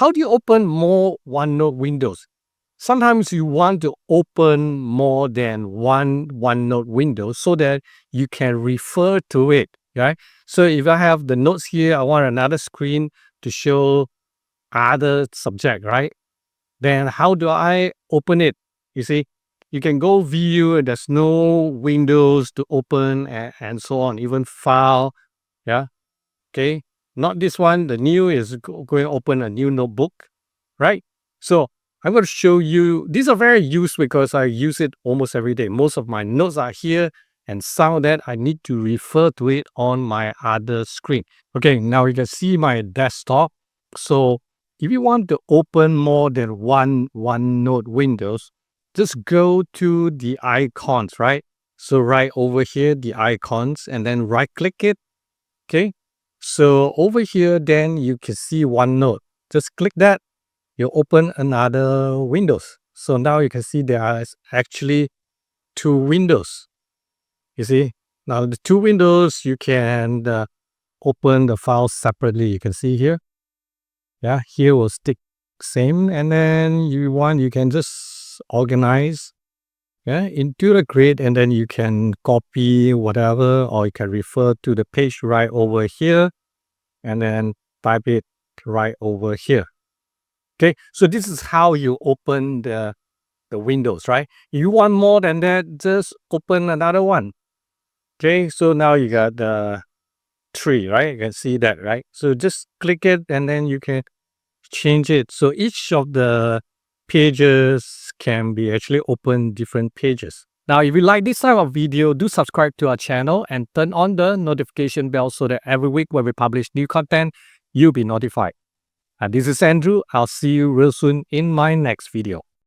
how do you open more OneNote windows? Sometimes you want to open more than one OneNote window so that you can refer to it, right? So if I have the notes here, I want another screen to show other subject, right? Then how do I open it? You see, you can go view, there's no windows to open and so on, even file, yeah, okay. Not this one, the new is going to open a new notebook, right? So I'm going to show you, these are very useful because I use it almost every day. Most of my notes are here and some of that I need to refer to it on my other screen. Okay, now you can see my desktop. So if you want to open more than one OneNote windows, just go to the icons, right? So right over here, the icons, and then right click it, okay? So over here, then you can see OneNote. Just click that, you open another windows. So now you can see there are actually two windows. You see, now the two windows, you can open the files separately. You can see here. Yeah, here will stick same. And then you can just organize into the grid, and then you can copy whatever, or you can refer to the page right over here and then type it right over here. Okay, so this is how you open the windows, right? If you want more than that, just open another one. Okay, so now you got the tree, right? You can see that, right? So just click it and then you can change it. So each of the pages can be actually open different pages. Now, if you like this type of video, do subscribe to our channel and turn on the notification bell so that every week when we publish new content, you'll be notified. And this is Andrew. I'll see you real soon in my next video.